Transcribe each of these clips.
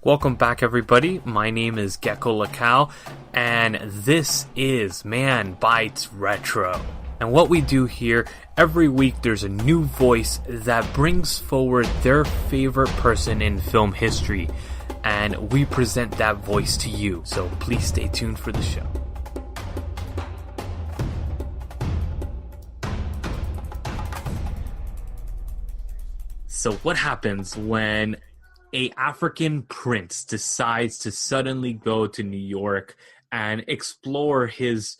Welcome back, everybody. My name is Gecko Lacau, and this is Man Bites Retro. And what we do here, every week there's a new voice that brings forward their favorite person in film history, and we present that voice to you. So please stay tuned for the show. So what happens when a African prince decides to suddenly go to New York and explore his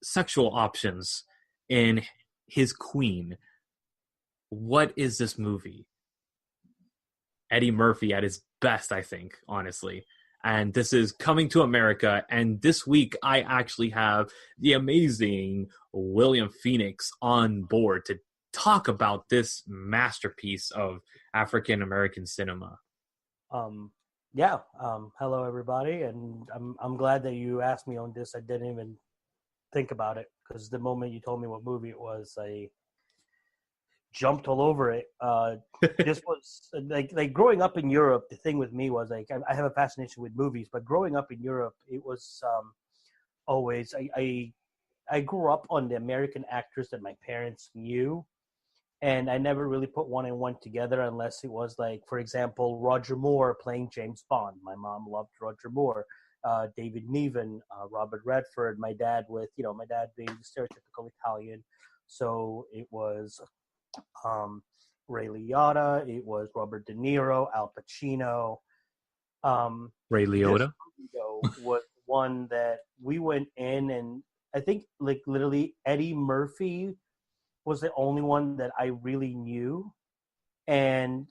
sexual options in his queen? What is this movie? Eddie Murphy at his best, I think, honestly. And this is Coming to America, and this week I actually have the amazing William Phoenix on board to talk about this masterpiece of African American cinema. Hello everybody, and I'm glad that you asked me on this. I didn't even think about it because the moment you told me what movie it was, I jumped all over it. This was like growing up in Europe. The thing with me was like I have a fascination with movies, but growing up in Europe, it was always I grew up on the American actors that my parents knew. And I never really put one and one together unless it was like, for example, Roger Moore playing James Bond. My mom loved Roger Moore. David Niven, Robert Redford. My dad being stereotypical Italian. So it was Ray Liotta. It was Robert De Niro, Al Pacino. Ray Liotta? This was one that we went in, and I think like literally Eddie Murphy was the only one that I really knew, and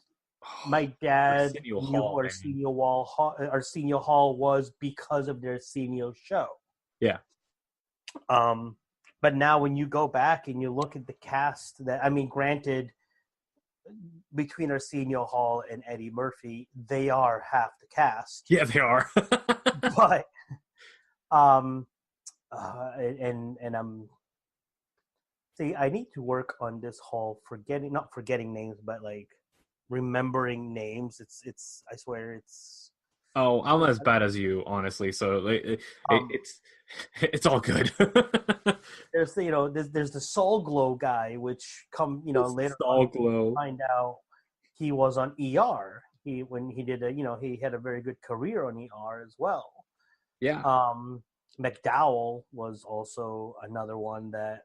my dad knew who Arsenio Hall was because of their Arsenio show. Yeah. But now when you go back and you look at the cast, granted, between Arsenio Hall and Eddie Murphy, they are half the cast. Yeah, they are. But and I'm. See, I need to work on this whole not forgetting names, but like remembering names. It's. I swear, it's. Oh, I'm as bad as you, honestly. So it's all good. There's the Soul Glow guy, which later Soul on Glow. find out he was on ER. He had a very good career on ER as well. Yeah. McDowell was also another one that.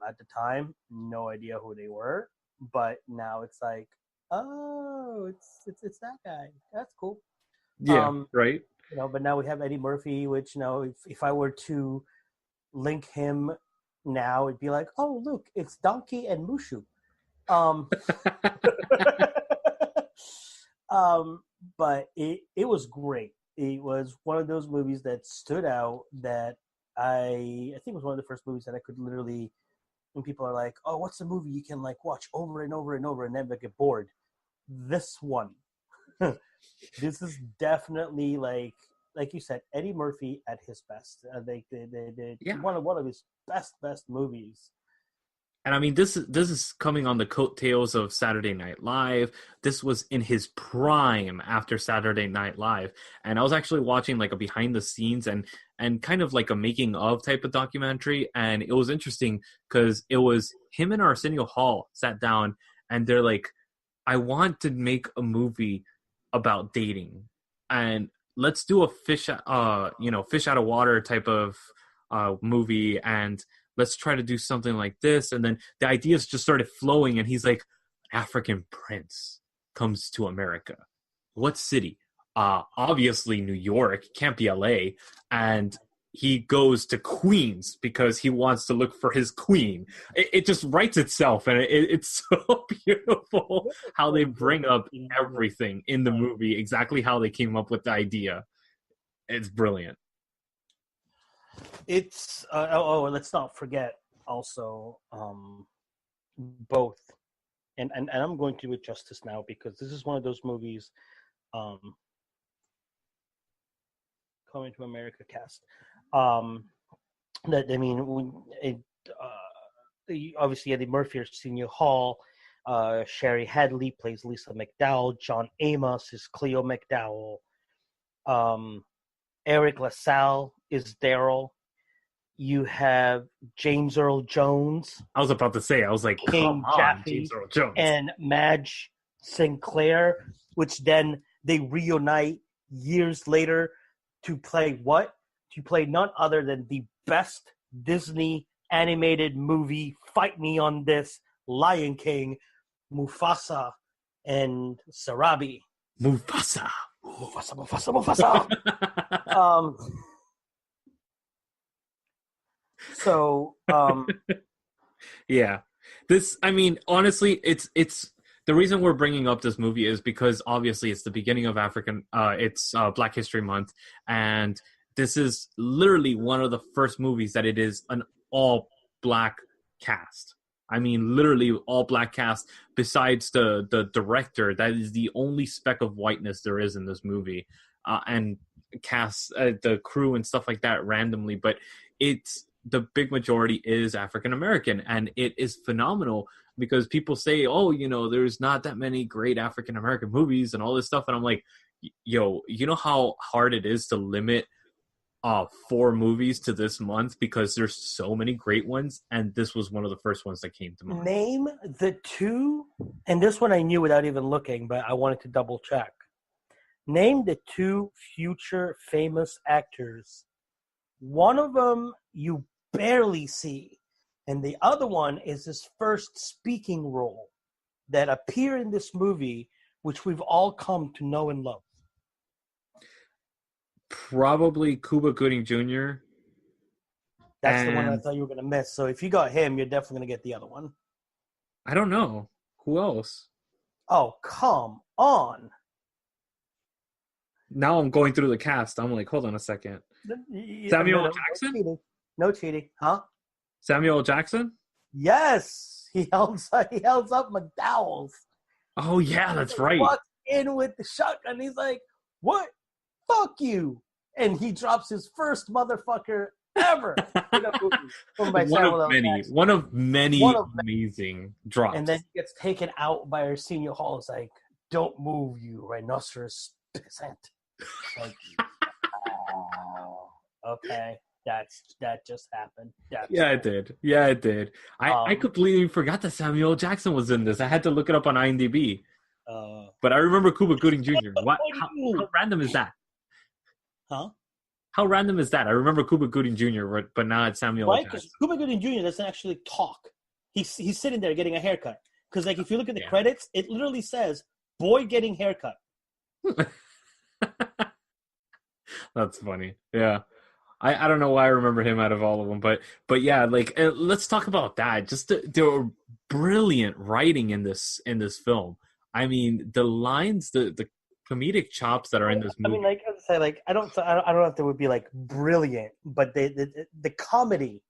At the time, no idea who they were, but now it's like, oh, it's that guy. That's cool. Yeah, right. But now we have Eddie Murphy, which if I were to link him now, it'd be like, oh, look, it's Donkey and Mushu. But it was great. It was one of those movies that stood out that I think it was one of the first movies that I could literally, when people are like, oh, what's a movie you can like watch over and over and over and never get bored? This one. This is definitely like you said, Eddie Murphy at his best. One of his best movies. And I mean, this is coming on the coattails of Saturday Night Live. This was in his prime after Saturday Night Live. And I was actually watching like a behind the scenes and kind of like a making of type of documentary. And it was interesting because it was him and Arsenio Hall sat down and they're like, I want to make a movie about dating. And let's do a fish out of water type of movie, and let's try to do something like this. And then the ideas just started flowing, and he's like, African prince comes to America. What city? Obviously New York, can't be LA. And he goes to Queens because he wants to look for his queen. It just writes itself, and it's so beautiful how they bring up everything in the movie, exactly how they came up with the idea. It's brilliant. It's let's not forget also both, and I'm going to do it justice now because this is one of those movies, Coming to America cast, that I mean, obviously Eddie Murphy, Arsenio Hall, Sherry Hadley plays Lisa McDowell. John Amos is Cleo McDowell. Eric LaSalle is Daryl. You have James Earl Jones. I was about to say, I was like, King come on, Jaffe, James Earl Jones. And Madge Sinclair, which then they reunite years later to play what? To play none other than the best Disney animated movie, fight me on this, Lion King, Mufasa and Sarabi. Mufasa. So, yeah, this. I mean, honestly, it's the reason we're bringing up this movie is because obviously it's the beginning of it's Black History Month, and this is literally one of the first movies that it is an all black cast. I mean, literally all black cast. Besides the director, that is the only speck of whiteness there is in this movie, and cast the crew and stuff like that randomly. But it's the big majority is African American, and it is phenomenal because people say, "Oh, there's not that many great African American movies and all this stuff," and I'm like, "Yo, you know how hard it is to limit 4 movies to this month because there's so many great ones, and this was one of the first ones that came to mind." Name the 2, and this one I knew without even looking, but I wanted to double check. Name the 2 future famous actors. One of them you barely see, and the other one is his first speaking role that appear in this movie, which we've all come to know and love. Probably Cuba Gooding Jr. That's the one I thought you were going to miss. So if you got him, you're definitely going to get the other one. I don't know. Who else? Oh, come on. Now I'm going through the cast. I'm like, hold on a second. Samuel L. Jackson? No cheating. Huh? Samuel L. Jackson? Yes. He holds up McDowell's. Oh, yeah, that's right. He walks in with the shotgun. He's like, what? Fuck you. And he drops his first motherfucker ever in a movie. One of many amazing drops. And then he gets taken out by Arsenio Hall. It's like, don't move, you rhinoceros peasant. Like, okay. That just happened. It did. I completely forgot that Samuel L. Jackson was in this. I had to look it up on IMDb. But I remember Cuba Gooding Jr. How random is that? Huh? How random is that? I remember Cuba Gooding Jr., but now it's Samuel L. Jackson. Because Cuba Gooding Jr. doesn't actually talk. He's sitting there getting a haircut. Because like if you look at the credits, it literally says "boy getting haircut." That's funny. Yeah. I don't know why I remember him out of all of them, but yeah, like let's talk about that. Just the brilliant writing in this film. I mean, the lines, the comedic chops that are in this movie. I mean, like I say, like I don't know if they would be like brilliant, but the comedy.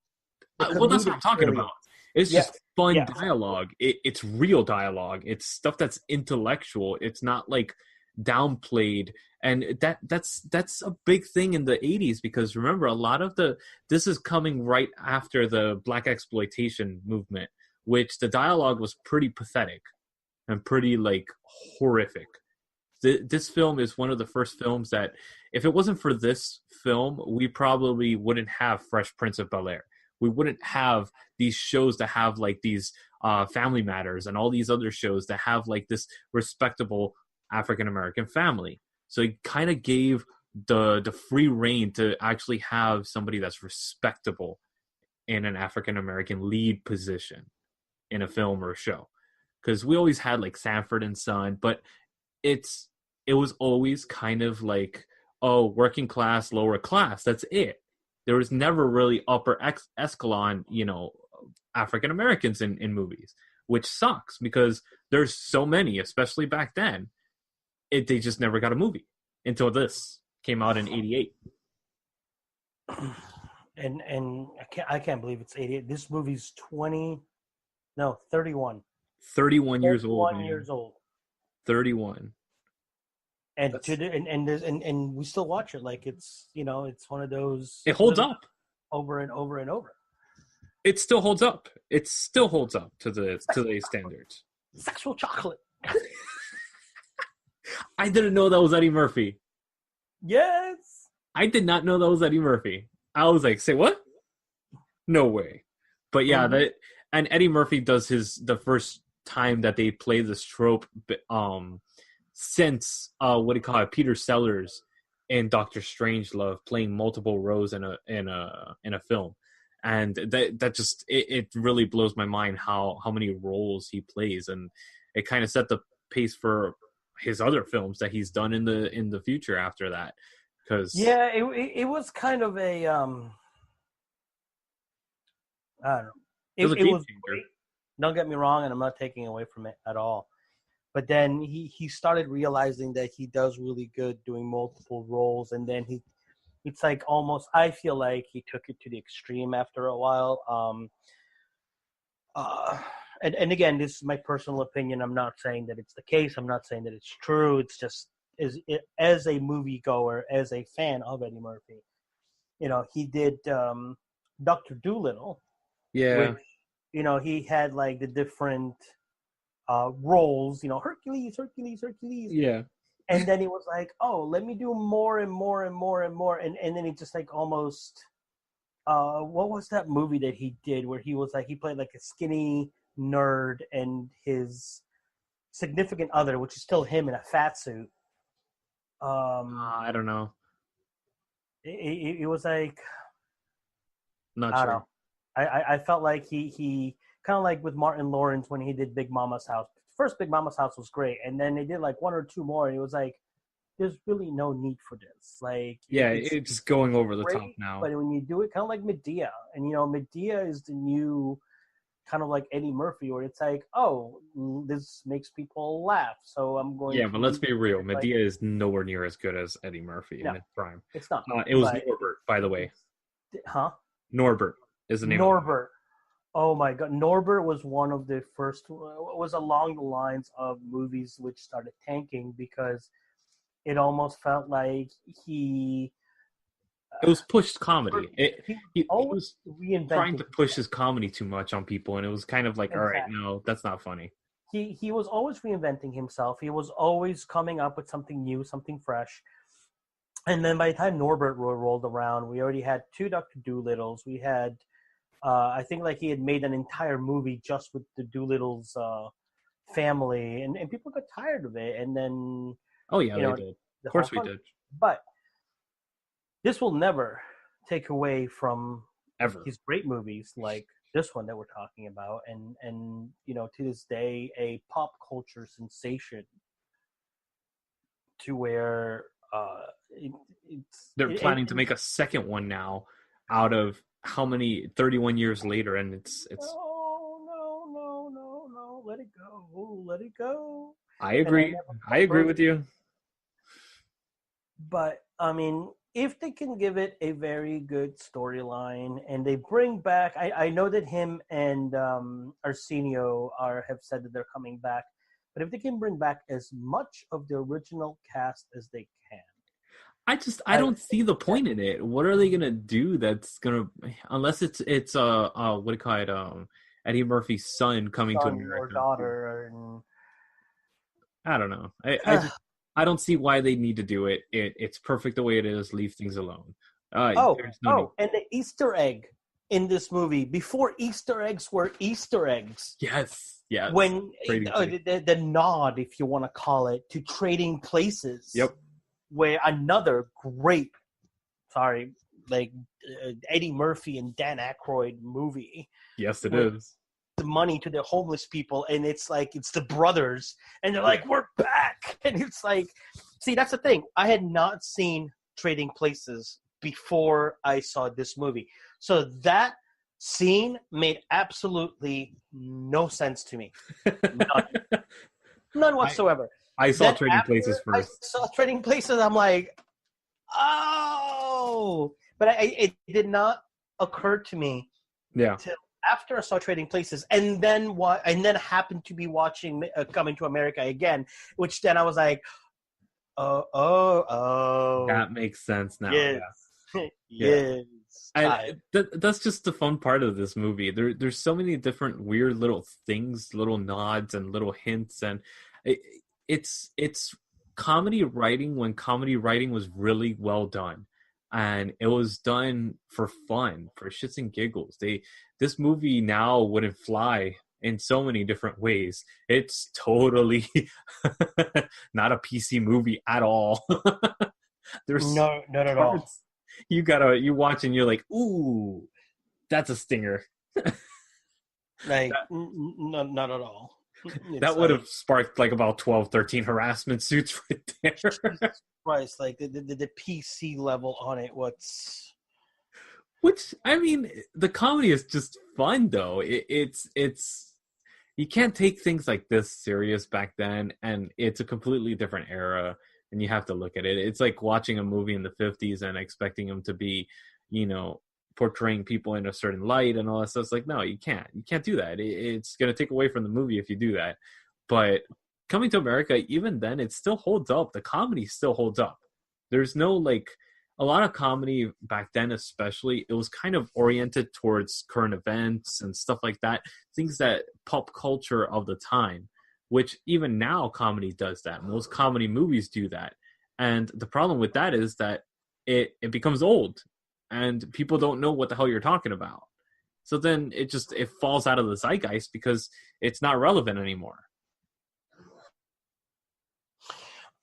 Well, that's what I'm talking about. It's just fun dialogue. It's real dialogue. It's stuff that's intellectual. It's not like downplayed, and that's a big thing in the 80s because remember, a lot of this is coming right after the Black exploitation movement, which the dialogue was pretty pathetic and pretty like horrific. This film is one of the first films that, if it wasn't for this film, we probably wouldn't have Fresh Prince of Bel-Air. We wouldn't have these shows that have like these Family Matters and all these other shows that have like this respectable African-American family. So it kind of gave the free reign to actually have somebody that's respectable in an African-American lead position in a film or a show. Because we always had like Sanford and Son, but it was always kind of like, oh, working class, lower class. That's it. There was never really upper echelon, African Americans in movies, which sucks because there's so many, especially back then. They just never got a movie until this came out in '88. And I can't believe it's 88. This movie's 31. 31 years old. 31 years old. 31. And we still watch it like it's it's one of those. It holds up over and over and over. It still holds up. It still holds up to today's standards. Sexual chocolate. I didn't know that was Eddie Murphy. Yes. I did not know that was Eddie Murphy. I was like, say what? No way. But yeah, Mhm. and Eddie Murphy does the first time that they play this trope since what do you call it, Peter Sellers in Doctor Strangelove playing multiple roles in a film. And that just it really blows my mind how many roles he plays, and it kind of set the pace for his other films that he's done in the future after that. Because Yeah, it was kind of a I don't know. it was a It game was changer. great. Don't get me wrong, and I'm not taking away from it at all. But then he started realizing that he does really good doing multiple roles, and then it's like almost I feel like he took it to the extreme after a while. Uh, and again, this is my personal opinion. I'm not saying that it's the case. I'm not saying that it's true. It's just as a moviegoer, as a fan of Eddie Murphy, he did Doctor Doolittle, which Yeah, he had like the different roles. Hercules, Hercules, Hercules, yeah. and then he was like, oh, let me do more and more and more and more, and then he just like almost what was that movie that he did where he was like he played like a skinny nerd and his significant other, which is still him in a fat suit. I don't know. It was like Not I don't sure. know. I felt like he kind of like with Martin Lawrence when he did Big Mama's House. First Big Mama's House was great, and then they did like one or two more, and it was like there's really no need for this. Like Yeah, it's it's just going over the top great, now. but when you do it, kind of like Medea, and Medea is the new kind of like Eddie Murphy, where it's like, oh, this makes people laugh, so I'm going Yeah, to but let's use be real. it. Like, Medea is nowhere near as good as Eddie Murphy in no, his prime. it's not. It was But Norbert, by the way. it's huh? Norbert is the name of it. Norbert. Oh my God, Norbert was one of the first. Was along the lines of movies which started tanking because it almost felt like It was pushed comedy. he was He always was trying reinventing to push himself. his comedy too much on people, and it was kind of like, all right, Exactly. no, that's not funny. He was always reinventing himself. He was always coming up with something new, something fresh. And then by the time Norbert rolled around, we already had two Doctor Doolittles. We had, I think, like he had made an entire movie just with the Doolittles family, and people got tired of it. And then, Oh yeah, you they know, did. the Of whole course we fun. did. But this will never take away from Ever. his great movies like this one that we're talking about, and to this day a pop culture sensation to where They're planning to and make a second one now out of how many 31 years later, and it's no, let it go, I and I agree. never I felt agree frozen. with you. But I mean, if they can give it a very good storyline and they bring back, I know that him and Arsenio have said that they're coming back, but if they can bring back as much of the original cast as they can, I I don't see think the that point in it. What are they gonna do that's gonna, unless it's what do you call it, Eddie Murphy's son coming to son or America. daughter and I don't know. I don't see why they need to do it. It's perfect the way it is. Leave things alone. There's no need. and the Easter egg in this movie before Easter eggs were Easter eggs. Yes. When Trading place. the nod, if you want to call it, to Trading Places, Yep. where another great, sorry, like Eddie Murphy and Dan Aykroyd movie Yes, it with is. the money to the homeless people, and it's like it's the brothers, and they're like, "We're back," and it's like, see, that's the thing. I had not seen Trading Places before I saw this movie, so that scene made absolutely no sense to me. None I whatsoever. I saw Then Trading Places after I first. saw Trading Places, I'm like, oh, but it did not occur to me Yeah. till after I saw Trading Places, and then happened to be watching Coming to America again, which then I was like, oh, That makes sense now. yes, Yeah. Yeah. yes. That's just the fun part of this movie. There's so many different weird little things, little nods, and little hints, and it, it's comedy writing when comedy writing was really well done, and it was done for fun, for shits and giggles. This movie now wouldn't fly in so many different ways. It's totally not a PC movie at all. There's No, not at all. parts you watch and you're like, ooh, that's a stinger. Like, not at all. That would have sparked like about 12, 13 harassment suits right there. Christ, like the PC level on it. Which, I mean, the comedy is just fun though. It's you can't take things like this serious back then, and it's a completely different era, and you have to look at it. It's like watching a movie in the 50s and expecting them to be, portraying people in a certain light and all that stuff. It's like, no, you can't do that. It's going to take away from the movie if you do that. But Coming to America, even then, it still holds up. The comedy still holds up. There's no like a lot of comedy back then, especially, it was kind of oriented towards current events and stuff like that, things that pop culture of the time, which even now comedy does that. Most comedy movies do that. And the problem with that is that it becomes old and people don't know what the hell you're talking about. So then it falls out of the zeitgeist because it's not relevant anymore.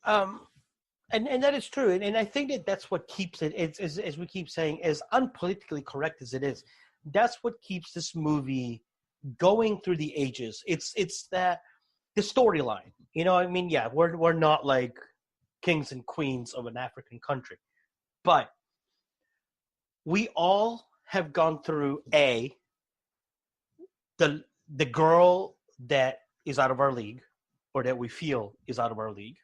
And that is true, and I think that's what keeps it. It's as we keep saying, as unpolitically correct as it is, that's what keeps this movie going through the ages. It's that the storyline. I mean, yeah, we're not like kings and queens of an African country, but we all have gone through the girl that is out of our league, or that we feel is out of our league,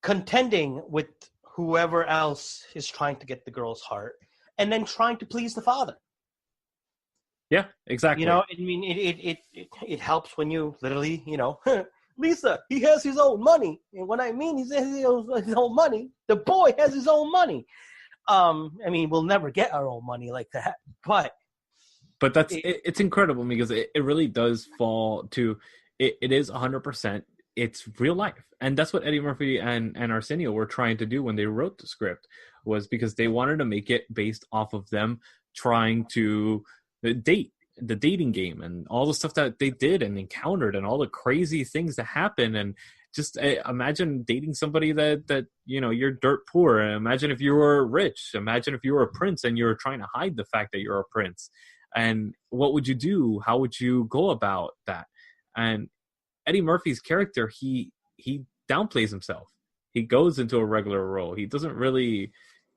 contending with whoever else is trying to get the girl's heart, and then trying to please the father. Yeah, exactly. I mean, it helps when you literally, Lisa, he has his own money. And when I mean he has his own money, the boy has his own money. I mean, we'll never get our own money like that, but that's it's incredible because it really does fall to it is 100%. It's real life, and that's what Eddie Murphy and Arsenio were trying to do when they wrote the script, was because they wanted to make it based off of them trying to date, the dating game, and all the stuff that they did and encountered, and all the crazy things that happen. And just imagine dating somebody that you're dirt poor. Imagine if you were rich. Imagine if you were a prince and you're trying to hide the fact that you're a prince. And what would you do? How would you go about that? And Eddie Murphy's character, he downplays himself. He goes into a regular role. He doesn't really,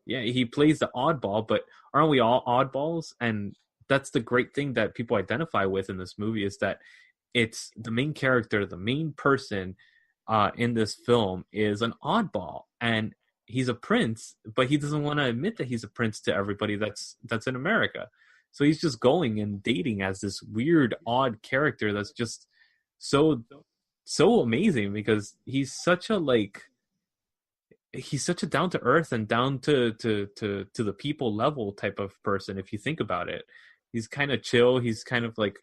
he plays the oddball, but aren't we all oddballs? And that's the great thing that people identify with in this movie, is that it's the main character, the main person in this film is an oddball, and he's a prince, but he doesn't want to admit that he's a prince to everybody that's in America. So he's just going and dating as this weird, odd character that's just so amazing, because he's such a down to earth and down to the people level type of person. If you think about it, he's kind of chill. He's kind of like,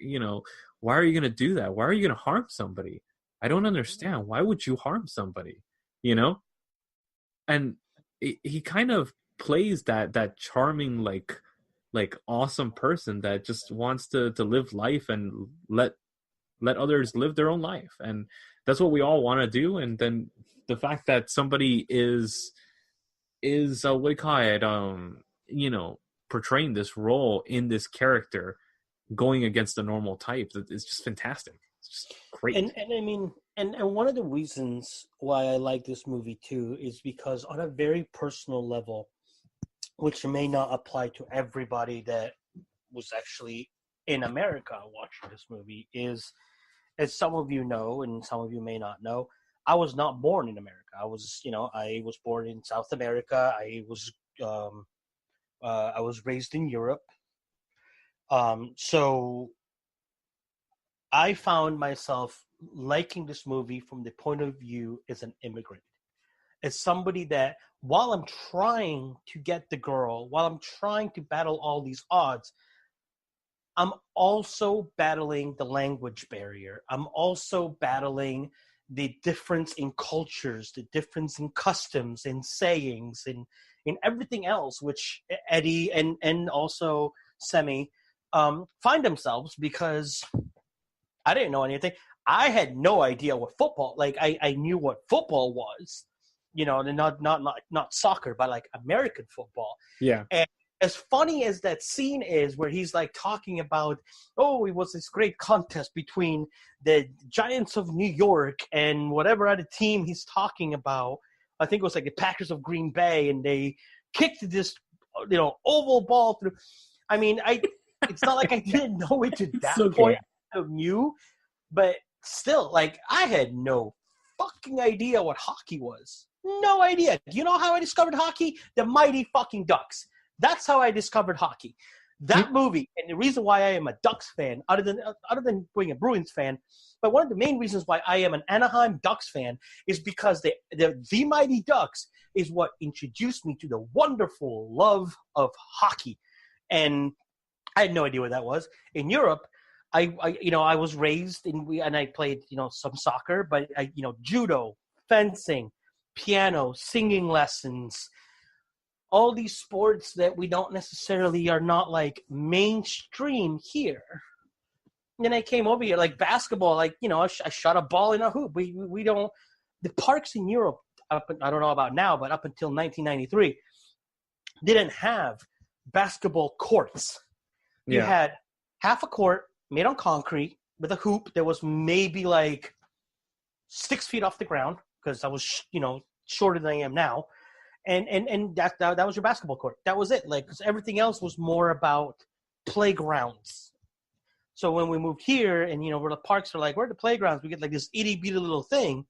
why are you going to do that? Why are you going to harm somebody? I don't understand. Why would you harm somebody? And he kind of plays that charming, like awesome person that just wants to live life and let others live their own life. And that's what we all want to do. And then the fact that somebody is what do you call it, portraying this role in this character, going against the normal type, is just fantastic. It's just great. And I mean, and one of the reasons why I like this movie too is because on a very personal level, which may not apply to everybody that was actually in America watching this movie, is, as some of you know, and some of you may not know, I was not born in America. I was born in South America. I was raised in Europe. So I found myself liking this movie from the point of view as an immigrant. as somebody that, while I'm trying to get the girl, while I'm trying to battle all these odds, I'm also battling the language barrier. I'm also battling the difference in cultures, the difference in customs and sayings and in everything else, which Eddie and also Semi find themselves, because I didn't know anything. I had no idea what football, like I knew what football was, and not soccer, but like American football. Yeah. And as funny as that scene is, where he's like talking about, oh, it was this great contest between the Giants of New York and whatever other team he's talking about. I think it was like the Packers of Green Bay, and they kicked this, oval ball through. I mean, it's not like I didn't know it to that So point. I knew, but still, like, I had no fucking idea what hockey was. No idea. Do you know how I discovered hockey? The Mighty fucking Ducks. That's how I discovered hockey. That movie, and the reason why I am a Ducks fan, other than being a Bruins fan, but one of the main reasons why I am an Anaheim Ducks fan is because the Mighty Ducks is what introduced me to the wonderful love of hockey. And I had no idea what that was. In Europe, I was raised and I played, some soccer, but judo, fencing, piano, singing lessons, all these sports that we don't necessarily are not like mainstream here. And then I came over here, like basketball, like, I shot a ball in a hoop. We don't, the parks in Europe, I don't know about now, but up until 1993, didn't have basketball courts. You had half a court made on concrete with a hoop that was maybe like 6 feet off the ground, because I was, shorter than I am now. And that was your basketball court. That was it. Like, 'cause everything else was more about playgrounds. So when we moved here, and where the parks are like, where are the playgrounds? We get like this itty bitty little thing,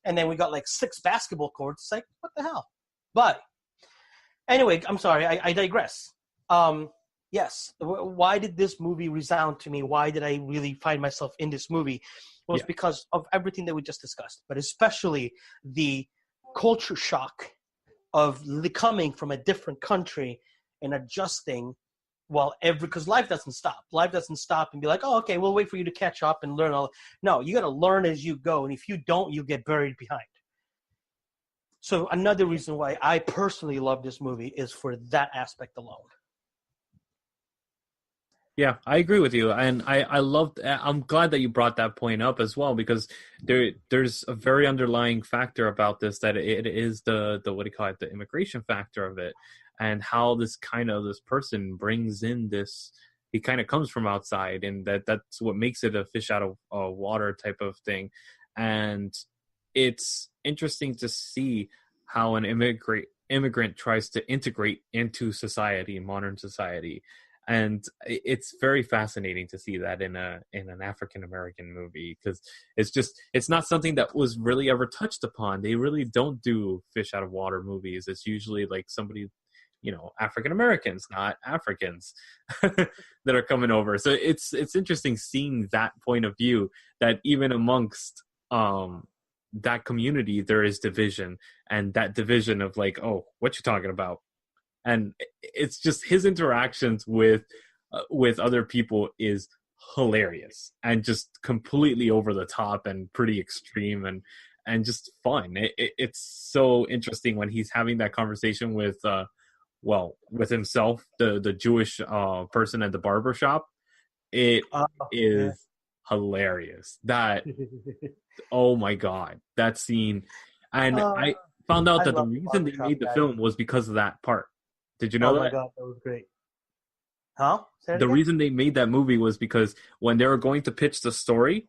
and then we got like 6 basketball courts. It's like, what the hell? But anyway, I'm sorry, I digress. Yes, why did this movie resound to me? Why did I really find myself in this movie? Was because of everything that we just discussed, but especially the culture shock of coming from a different country and adjusting because life doesn't stop. Life doesn't stop and be like, oh, okay, we'll wait for you to catch up and learn all. No, you got to learn as you go. And if you don't, you get buried behind. So another reason why I personally love this movie is for that aspect alone. Yeah, I agree with you, and I'm glad that you brought that point up as well, because there's a very underlying factor about this, that it is the what do you call it, the immigration factor of it, and how this person brings in this. He kind of comes from outside, and that's what makes it a fish out of water type of thing, and it's interesting to see how an immigrant tries to integrate into society, modern society. And it's very fascinating to see that in an African American movie, because it's not something that was really ever touched upon. They really don't do fish out of water movies. It's usually like somebody, African Americans, not Africans, that are coming over. So it's interesting seeing that point of view, that even amongst that community there is division, and that division of like, oh, what you talking about? And it's just his interactions with other people is hilarious and just completely over the top and pretty extreme and just fun. It's so interesting when he's having that conversation with with himself, the Jewish person at the barber shop. It is hilarious. That oh my god, that scene. And I found out that the reason they made the film was because of that part. Did you know that? Oh my god, that was great. Huh? The reason they made that movie was because when they were going to pitch the story,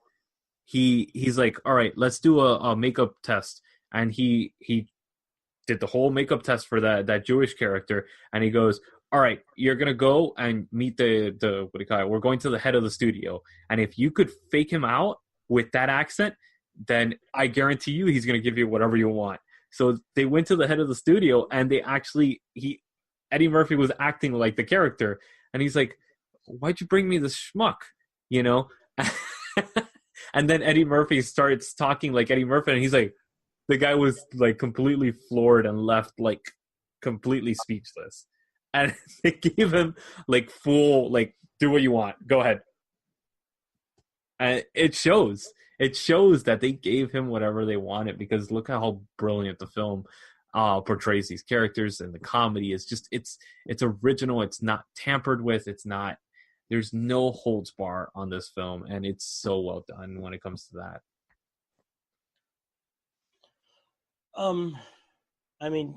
he's like, all right, let's do a makeup test. And he did the whole makeup test for that Jewish character. And he goes, all right, you're going to go and meet the what do you call it? We're going to the head of the studio. And if you could fake him out with that accent, then I guarantee you he's going to give you whatever you want. So they went to the head of the studio, and Eddie Murphy was acting like the character, and he's like, why'd you bring me this schmuck? And then Eddie Murphy starts talking like Eddie Murphy, and he's like, The guy was like completely floored and left like completely speechless. And they gave him like full like do what you want. Go ahead. And it shows. It shows that they gave him whatever they wanted because look how brilliant the film portrays these characters, and the comedy is just it's original. It's not tampered with. It's not. There's no holds bar on this film, and it's so well done when it comes to that. I mean,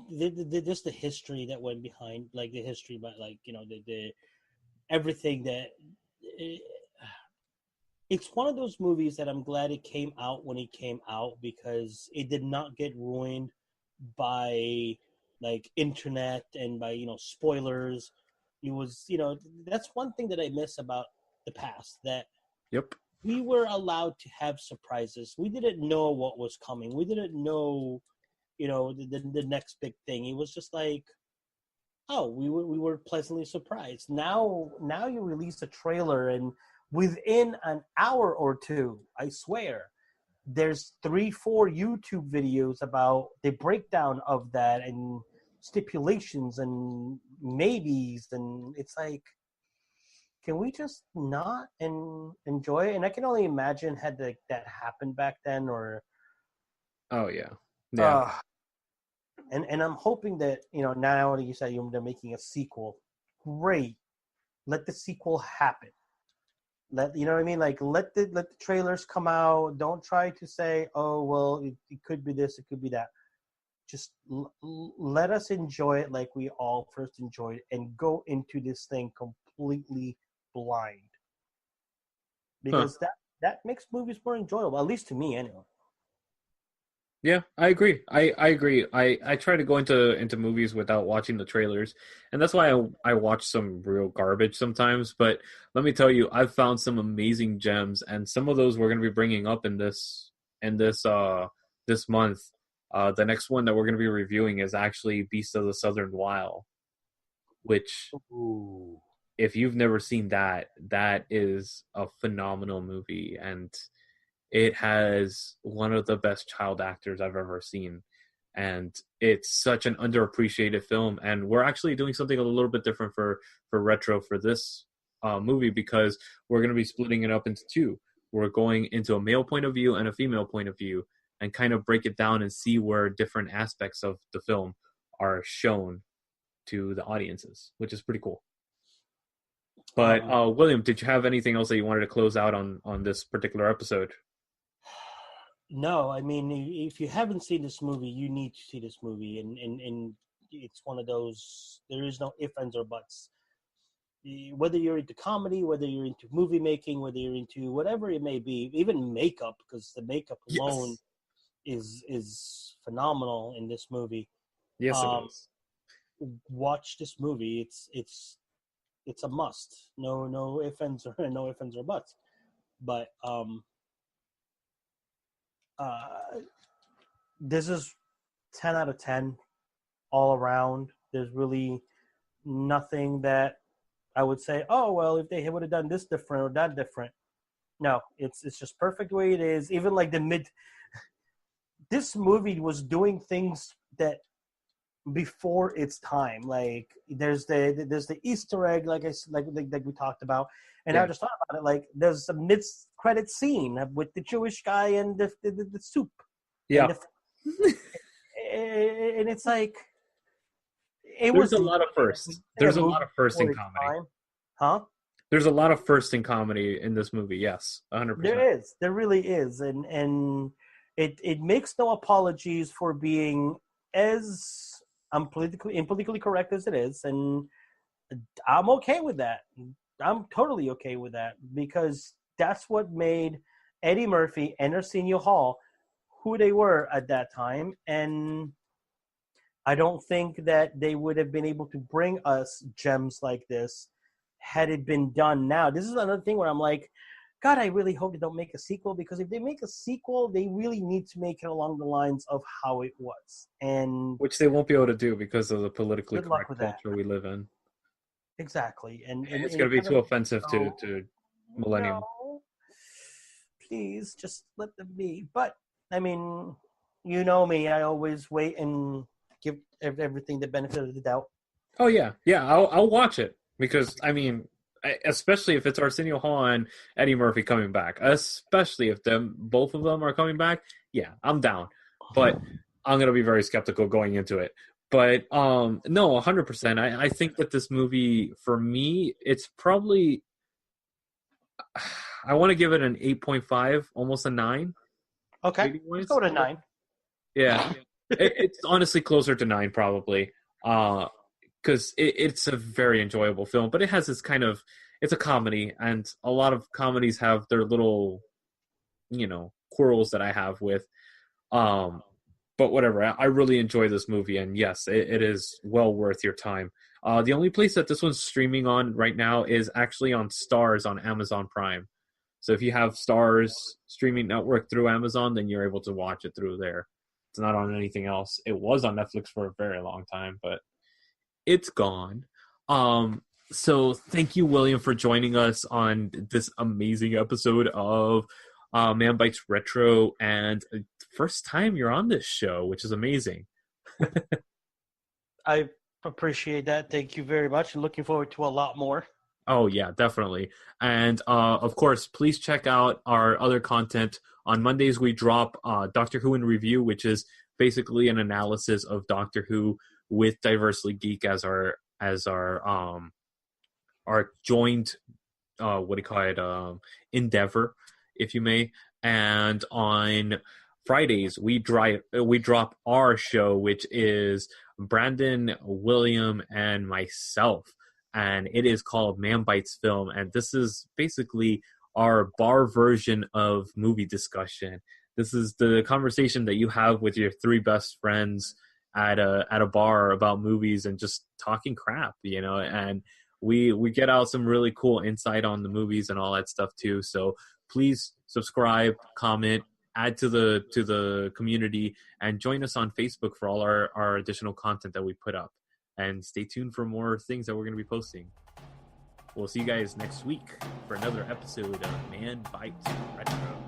just the history that went behind, like the history, but like the everything that. It's one of those movies that I'm glad it came out when it came out because it did not get ruined by like internet and by spoilers. It was that's one thing that I miss about the past, that Yep. we were allowed to have surprises. We didn't know what was coming. We didn't know the next big thing. It was just like, oh, we were pleasantly surprised. Now you release a trailer and within an hour or two, I swear, there's 3-4 YouTube videos about the breakdown of that and stipulations and maybes, and it's like, can we just not enjoy it? And I can only imagine had that happened back then, or Oh yeah. Yeah. And I'm hoping that now that you said they're making a sequel, great, let the sequel happen. Let what I mean, like let the trailers come out. Don't try to say, oh well, it could be this, it could be that. Just let us enjoy it like we all first enjoyed it, and go into this thing completely blind, because that makes movies more enjoyable, at least to me anyway. Yeah, I agree. I agree. I try to go into movies without watching the trailers, and that's why I watch some real garbage sometimes. But let me tell you, I've found some amazing gems, and some of those we're going to be bringing up in this month. The next one that we're going to be reviewing is actually Beast of the Southern Wild, which Ooh. if you've never seen that, that is a phenomenal movie, and it has one of the best child actors I've ever seen. And it's such an underappreciated film. And we're actually doing something a little bit different for retro for this movie, because we're going to be splitting it up into two. We're going into a male point of view and a female point of view, and kind of break it down and see where different aspects of the film are shown to the audiences, which is pretty cool. But William, did you have anything else that you wanted to close out on this particular episode? No, I mean, if you haven't seen this movie, you need to see this movie, and it's one of those. There is no ifs, ands, or buts. Whether you're into comedy, whether you're into movie making, whether you're into whatever it may be, even makeup, because the makeup alone is phenomenal in this movie. Yes, it is. Watch this movie. It's a must. No ifs, ands, or no ifs, ands, or buts. But this is 10 out of 10 all around. There's really nothing that I would say, oh, well, if they would have done this different or that different. No, it's just perfect the way it is. Even like this movie was doing things that before its time. Like there's the Easter egg, like we talked about, and I just thought about it. Like there's a mid-credit scene with the Jewish guy and the soup. Yeah, and it's like there's a lot of firsts. There's a lot of firsts in comedy, huh? There's a lot of firsts in comedy in this movie. Yes, 100%. There really is, and it makes no apologies for being as politically correct as it is, and I'm okay with that. I'm totally okay with that, because that's what made Eddie Murphy and Arsenio Hall who they were at that time. And I don't think that they would have been able to bring us gems like this had it been done now. This is another thing where I'm like, God, I really hope they don't make a sequel, because if they make a sequel, they really need to make it along the lines of how it was. And which they won't be able to do because of the politically correct culture we live in. Exactly. And it's going to be too offensive to millennium. No, please, just let them be. But, I mean, You know me. I always wait and give everything the benefit of the doubt. Oh yeah, yeah. I'll watch it because I mean, especially if it's Arsenio Hall and Eddie Murphy coming back, especially if both of them are coming back. Yeah, I'm down, but I'm gonna be very skeptical going into it. But no, 100%. I think that this movie, for me, it's probably I want to give it an 8.5, almost a 9. Okay, let's go to 9. Yeah, it's honestly closer to 9 probably. Because it's a very enjoyable film, but it has this kind of it's a comedy, and a lot of comedies have their little, quarrels that I have with. But whatever, I really enjoy this movie, and yes, it is well worth your time. The only place that this one's streaming on right now is actually on Stars on Amazon Prime. So if you have Stars streaming network through Amazon, then you're able to watch it through there. It's not on anything else. It was on Netflix for a very long time, but it's gone. So thank you, William, for joining us on this amazing episode of Man Bites Retro, and first time you're on this show, which is amazing. I appreciate that. Thank you very much, and looking forward to a lot more. Oh yeah, definitely. And of course, please check out our other content. On Mondays, we drop Doctor Who in Review, which is basically an analysis of Doctor Who with Diversely Geek as our joint endeavor, if you may. And on Fridays we drop our show, which is Brandon, William, and myself, and it is called Man Bites Film, and this is basically our bar version of movie discussion. This is the conversation that you have with your three best friends at a bar about movies and just talking crap, and we get out some really cool insight on the movies and all that stuff too. So please subscribe, comment, add to the community, and join us on Facebook for all our additional content that we put up. And stay tuned for more things that we're going to be posting. We'll see you guys next week for another episode of Man Bites Retro.